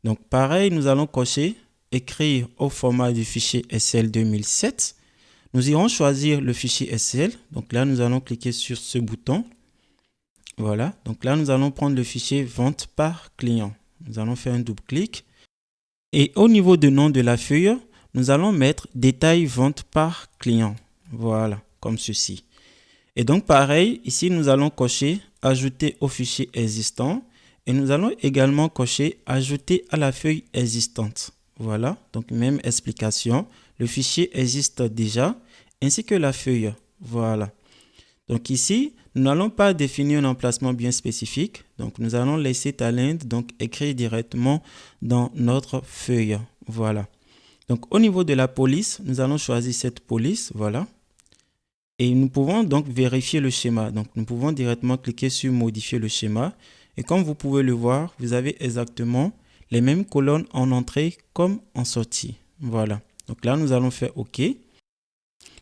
Donc, pareil, nous allons cocher écrire au format du fichier SL 2007. Nous irons choisir le fichier SL. Donc là, nous allons cliquer sur ce bouton. Voilà. Donc là, nous allons prendre le fichier vente par client. Nous allons faire un double clic. Et au niveau du nom de la feuille, nous allons mettre détail vente par client. Voilà, comme ceci. Et donc pareil, ici nous allons cocher ajouter au fichier existant et nous allons également cocher ajouter à la feuille existante. Voilà, donc même explication. Le fichier existe déjà ainsi que la feuille. Voilà. Donc ici, nous n'allons pas définir un emplacement bien spécifique. Donc nous allons laisser talent donc écrire directement dans notre feuille. Voilà. Donc au niveau de la police, nous allons choisir cette police. Voilà. Et nous pouvons donc vérifier le schéma. Donc nous pouvons directement cliquer sur modifier le schéma. Et comme vous pouvez le voir, vous avez exactement les mêmes colonnes en entrée comme en sortie. Voilà. Donc là, nous allons faire OK.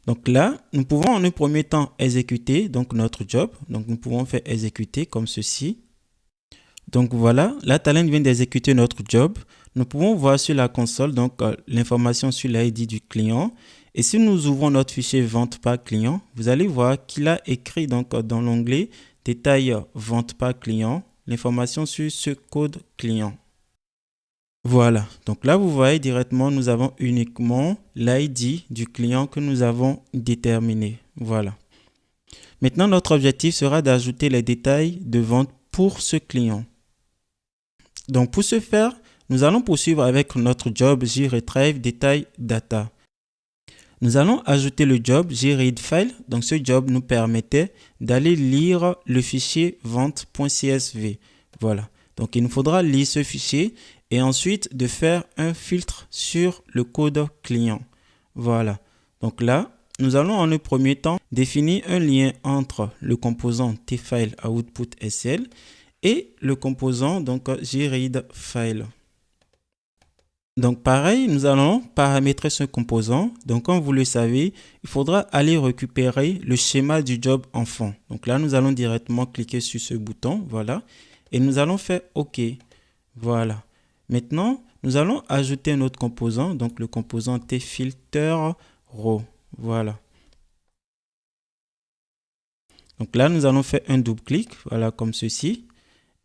Donc là, nous pouvons en un premier temps exécuter donc notre job. Donc nous pouvons faire exécuter comme ceci. Donc voilà, là Talent vient d'exécuter notre job. Nous pouvons voir sur la console donc l'information sur l'ID du client. Et si nous ouvrons notre fichier vente par client, vous allez voir qu'il a écrit donc dans l'onglet détail vente par client l'information sur ce code client. Voilà, donc là, vous voyez directement, nous avons uniquement l'ID du client que nous avons déterminé. Voilà. Maintenant, notre objectif sera d'ajouter les détails de vente pour ce client. Donc, pour ce faire, nous allons poursuivre avec notre job JRetrieve Detail Data. Nous allons ajouter le job JReadFile. Donc, ce job nous permettait d'aller lire le fichier vente.csv. Voilà. Donc, il nous faudra lire ce fichier et ensuite de faire un filtre sur le code client. Voilà. Donc là, nous allons en un premier temps définir un lien entre le composant tfile output sl et le composant donc JReadFile. Donc pareil, nous allons paramétrer ce composant. Donc comme vous le savez, il faudra aller récupérer le schéma du job enfant. Donc là, nous allons directement cliquer sur ce bouton, voilà. Et nous allons faire OK. Voilà. Maintenant, nous allons ajouter un autre composant, donc le composant tFilterRow. Voilà. Donc là, nous allons faire un double-clic, voilà, comme ceci.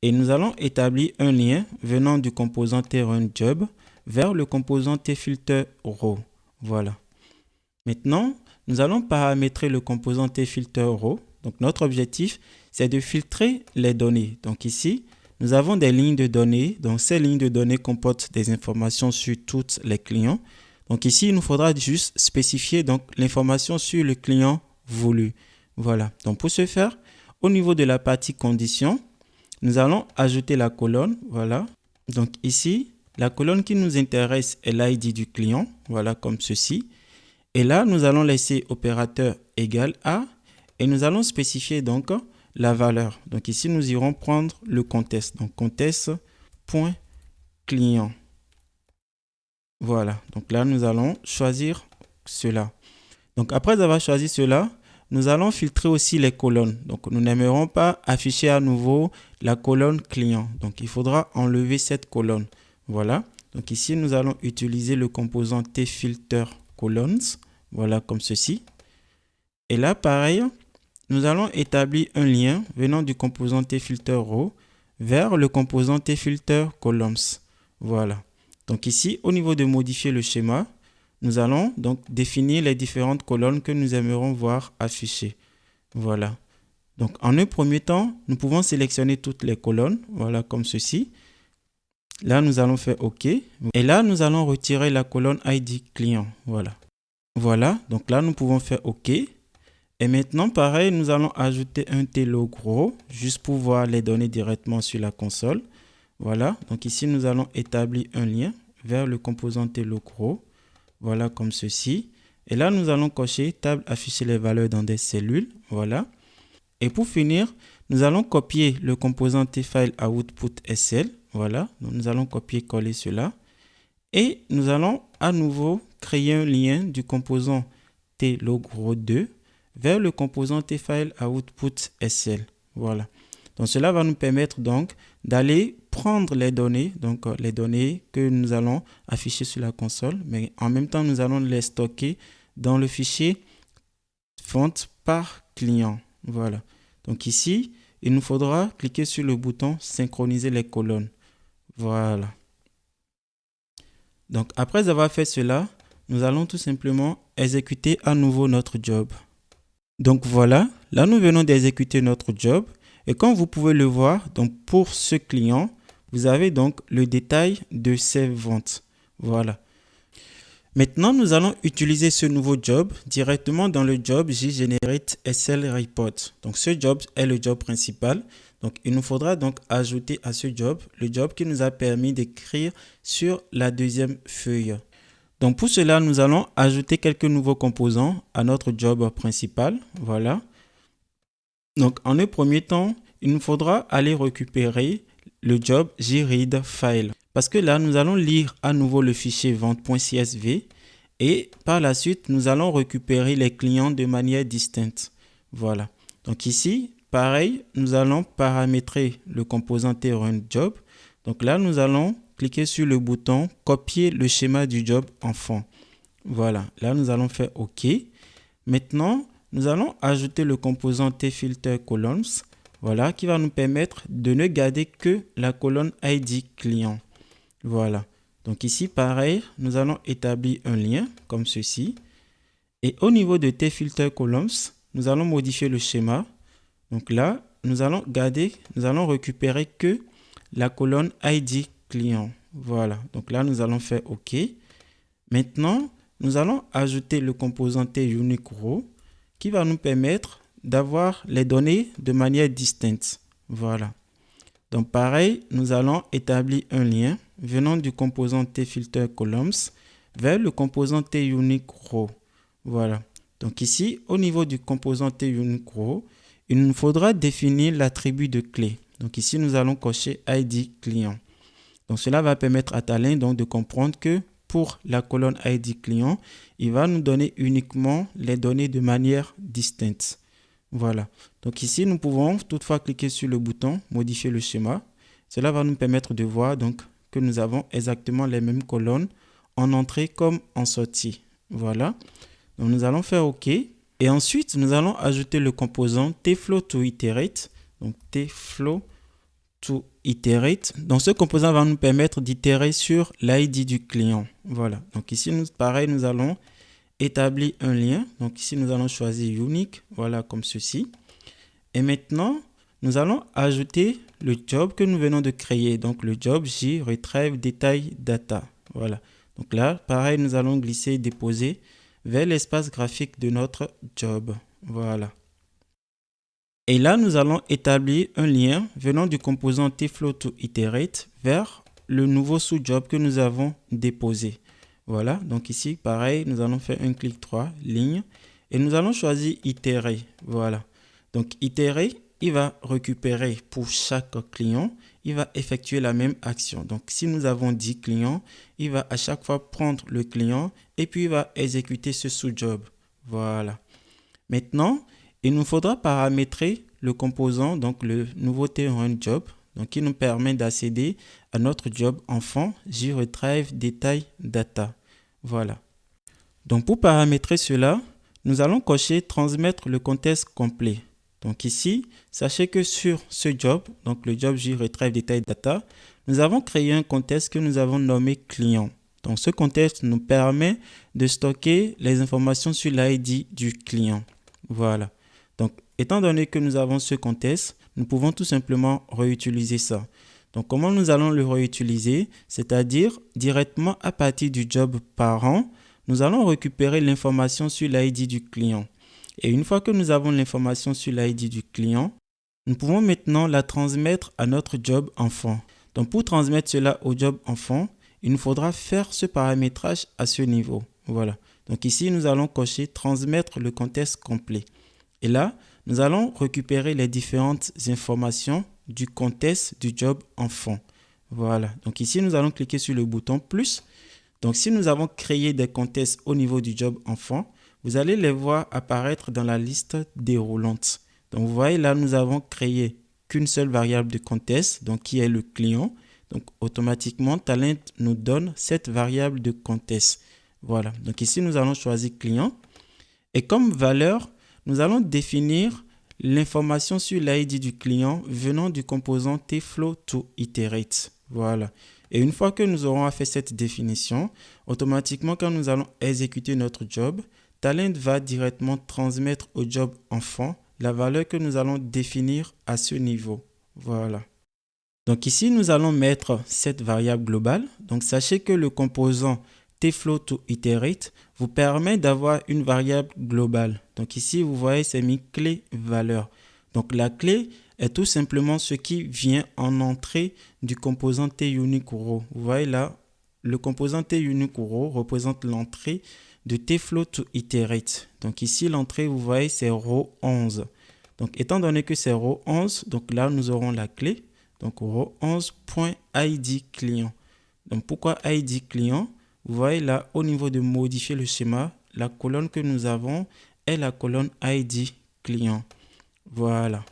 Et nous allons établir un lien venant du composant tRunJob vers le composant tFilterRow. Voilà. Maintenant, nous allons paramétrer le composant tFilterRow. Donc notre objectif, c'est de filtrer les données. Donc ici, nous avons des lignes de données. Donc ces lignes de données comportent des informations sur tous les clients. Donc ici, il nous faudra juste spécifier donc l'information sur le client voulu. Voilà. Donc pour ce faire, au niveau de la partie conditions, nous allons ajouter la colonne. Voilà. Donc ici, la colonne qui nous intéresse est l'ID du client. Voilà, comme ceci. Et là, nous allons laisser opérateur égal à et nous allons spécifier donc la valeur. Donc ici, nous irons prendre le contexte. Donc contexte.client. Voilà. Donc là, nous allons choisir cela. Donc après avoir choisi cela, nous allons filtrer aussi les colonnes. Donc nous n'aimerons pas afficher à nouveau la colonne client. Donc il faudra enlever cette colonne. Voilà. Donc ici, nous allons utiliser le composant tFilterColumns. Voilà, comme ceci. Et là, pareil, nous allons établir un lien venant du composant tFilterRow vers le composant tFilterColumns. Voilà. Donc ici, au niveau de modifier le schéma, nous allons donc définir les différentes colonnes que nous aimerons voir affichées. Voilà. Donc en un premier temps, nous pouvons sélectionner toutes les colonnes. Voilà, comme ceci. Là, nous allons faire OK. Et là, nous allons retirer la colonne ID client. Voilà. Voilà. Donc là, nous pouvons faire OK. Et maintenant, pareil, nous allons ajouter un tLogRow juste pour voir les données directement sur la console. Voilà. Donc ici, nous allons établir un lien vers le composant tLogRow. Voilà, comme ceci. Et là, nous allons cocher table afficher les valeurs dans des cellules. Voilà. Et pour finir, nous allons copier le composant tfile output sl. Voilà. Donc, nous allons copier-coller cela. Et nous allons à nouveau créer un lien du composant tLogRow2 vers le composant tfile output sl. Voilà. Donc, cela va nous permettre donc d'aller prendre les données, donc les données que nous allons afficher sur la console, mais en même temps, nous allons les stocker dans le fichier vente par client. Voilà. Donc ici, il nous faudra cliquer sur le bouton synchroniser les colonnes. Voilà. Donc après avoir fait cela, nous allons tout simplement exécuter à nouveau notre job. Donc voilà, là nous venons d'exécuter notre job. Et comme vous pouvez le voir, donc pour ce client, vous avez donc le détail de ses ventes. Voilà. Maintenant, nous allons utiliser ce nouveau job directement dans le job JGenerateSLReport. Donc ce job est le job principal. Donc il nous faudra donc ajouter à ce job le job qui nous a permis d'écrire sur la deuxième feuille. Donc pour cela, nous allons ajouter quelques nouveaux composants à notre job principal. Voilà. Donc, en un premier temps, il nous faudra aller récupérer le job JReadFile. Parce que là, nous allons lire à nouveau le fichier vente.csv et par la suite, nous allons récupérer les clients de manière distincte. Voilà. Donc ici, pareil, nous allons paramétrer le composant tRunJob. Donc là, nous allons cliquer sur le bouton copier le schéma du job enfant. Voilà. Là, nous allons faire OK. Maintenant, nous allons ajouter le composant tFilterColumns, voilà, qui va nous permettre de ne garder que la colonne ID client. Voilà. Donc ici, pareil, nous allons établir un lien comme ceci. Et au niveau de tFilterColumns, nous allons modifier le schéma. Donc là, nous allons récupérer que la colonne ID client. Voilà, donc là, nous allons faire OK. Maintenant, nous allons ajouter le composant tUniqueRow qui va nous permettre d'avoir les données de manière distincte. Voilà. Donc pareil, nous allons établir un lien venant du composant tFilterColumns vers le composant tUniqueRow. Voilà. Donc ici, au niveau du composant tUniqueRow, il nous faudra définir l'attribut de clé. Donc ici, nous allons cocher ID client. Donc cela va permettre à Talend donc de comprendre que pour la colonne ID client, il va nous donner uniquement les données de manière distincte. Voilà. Donc ici, nous pouvons toutefois cliquer sur le bouton modifier le schéma. Cela va nous permettre de voir donc que nous avons exactement les mêmes colonnes en entrée comme en sortie. Voilà. Donc nous allons faire OK. Et ensuite, nous allons ajouter le composant tFlowToIterate. Donc tFlowToIterate. Donc ce composant va nous permettre d'itérer sur l'ID du client. Voilà. Donc ici, pareil, nous allons établir un lien. Donc ici, nous allons choisir Unique. Voilà, comme ceci. Et maintenant, nous allons ajouter le job que nous venons de créer. Donc le job JRetrieveDetailData. Voilà. Donc là, pareil, nous allons glisser et déposer vers l'espace graphique de notre job. Voilà. Et là, nous allons établir un lien venant du composant tFlowToIterate vers le nouveau sous-job que nous avons déposé. Voilà. Donc ici, pareil, nous allons faire un clic droit, ligne, et nous allons choisir itérer. Voilà. Donc itérer, il va récupérer pour chaque client, il va effectuer la même action. Donc si nous avons 10 clients, il va à chaque fois prendre le client et puis il va exécuter ce sous-job. Voilà. Maintenant, il nous faudra paramétrer le composant, donc le nouveau tRunJob, donc qui nous permet d'accéder à notre job enfant JRetrieveDetailData. Voilà. Donc pour paramétrer cela, nous allons cocher transmettre le contexte complet. Donc ici, sachez que sur ce job, donc le job JRetrieveDetailData, nous avons créé un contexte que nous avons nommé client. Donc ce contexte nous permet de stocker les informations sur l'ID du client. Voilà. Donc étant donné que nous avons ce contexte, nous pouvons tout simplement réutiliser ça. Donc comment nous allons le réutiliser? C'est-à-dire directement à partir du job parent, nous allons récupérer l'information sur l'ID du client. Et une fois que nous avons l'information sur l'ID du client, nous pouvons maintenant la transmettre à notre job enfant. Donc pour transmettre cela au job enfant, il nous faudra faire ce paramétrage à ce niveau. Voilà. Donc ici, nous allons cocher transmettre le contexte complet. Et là, nous allons récupérer les différentes informations du contexte du job enfant. Voilà. Donc ici, nous allons cliquer sur le bouton plus. Donc si nous avons créé des contextes au niveau du job enfant, vous allez les voir apparaître dans la liste déroulante. Donc vous voyez là, nous avons créé qu'une seule variable de contexte, donc qui est le client. Donc automatiquement, Talend nous donne cette variable de contexte. Voilà. Donc ici, nous allons choisir client. Et comme valeur, nous allons définir l'information sur l'ID du client venant du composant tFlowToIterate. Voilà. Et une fois que nous aurons fait cette définition, automatiquement, quand nous allons exécuter notre job, Talend va directement transmettre au job enfant la valeur que nous allons définir à ce niveau. Voilà. Donc ici, nous allons mettre cette variable globale. Donc sachez que le composant tFlowToIterate vous permet d'avoir une variable globale. Donc ici, vous voyez, c'est mis clé valeur. Donc la clé est tout simplement ce qui vient en entrée du composant tUniqueRow. Vous voyez là, le composant tUniqueRow représente l'entrée de tFlowToIterate. Donc ici, l'entrée, vous voyez, c'est row 11. Donc étant donné que c'est row 11, donc là, nous aurons la clé. Donc row 11.id client. Donc pourquoi ID client? Vous voyez là, au niveau de modifier le schéma, la colonne que nous avons est la colonne ID client. Voilà.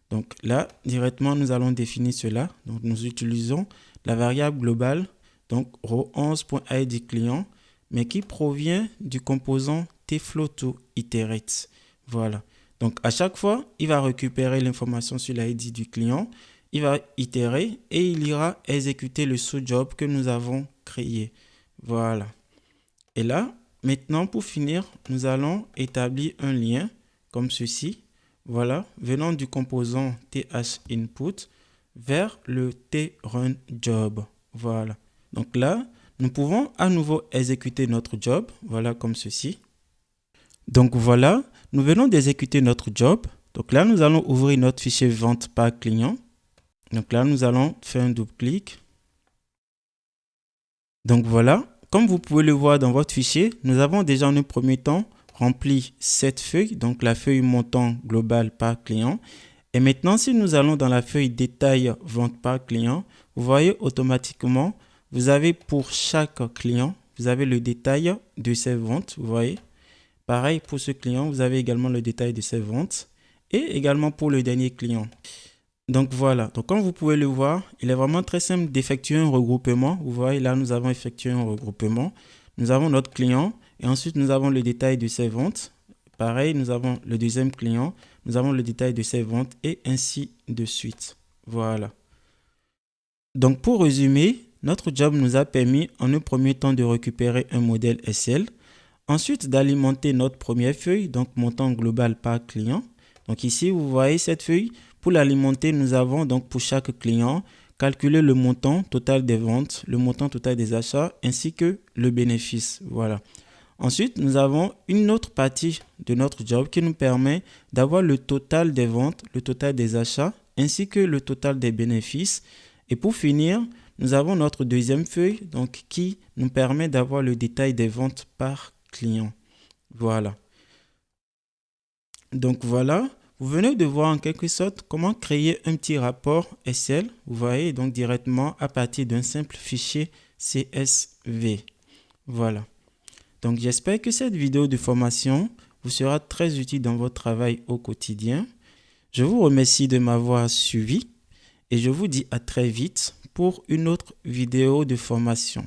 Donc là, directement, nous allons définir cela. Donc nous utilisons la variable globale, donc row 11.id client, mais qui provient du composant tFlowToIterate. Voilà. Donc à chaque fois, il va récupérer l'information sur l'ID du client, il va itérer et il ira exécuter le sous-job que nous avons créé. Voilà. Et là, maintenant, pour finir, nous allons établir un lien comme ceci. Voilà, venant du composant TH-input vers le TRunJob. Voilà. Donc là, nous pouvons à nouveau exécuter notre job. Voilà, comme ceci. Donc voilà, nous venons d'exécuter notre job. Donc là, nous allons ouvrir notre fichier vente par client. Donc là, nous allons faire un double-clic. Donc voilà, comme vous pouvez le voir dans votre fichier, nous avons déjà en un premier temps rempli cette feuille, donc la feuille montant global par client. Et maintenant, si nous allons dans la feuille détail vente par client, vous voyez automatiquement, vous avez pour chaque client, vous avez le détail de ses ventes, vous voyez. Pareil pour ce client, vous avez également le détail de ses ventes et également pour le dernier client. Donc voilà, donc comme vous pouvez le voir, il est vraiment très simple d'effectuer un regroupement. Vous voyez là, nous avons effectué un regroupement. Nous avons notre client et ensuite nous avons le détail de ses ventes. Pareil, nous avons le deuxième client, nous avons le détail de ses ventes et ainsi de suite. Voilà. Donc pour résumer, notre job nous a permis en un premier temps de récupérer un modèle SL. Ensuite d'alimenter notre première feuille, donc montant global par client. Donc ici, vous voyez cette feuille. Pour l'alimenter, nous avons donc pour chaque client calculé le montant total des ventes, le montant total des achats ainsi que le bénéfice. Voilà. Ensuite, nous avons une autre partie de notre job qui nous permet d'avoir le total des ventes, le total des achats ainsi que le total des bénéfices. Et pour finir, nous avons notre deuxième feuille donc, qui nous permet d'avoir le détail des ventes par client. Voilà. Donc voilà. Vous venez de voir en quelque sorte comment créer un petit rapport Excel, vous voyez, donc directement à partir d'un simple fichier CSV. Voilà. Donc j'espère que cette vidéo de formation vous sera très utile dans votre travail au quotidien. Je vous remercie de m'avoir suivi et je vous dis à très vite pour une autre vidéo de formation.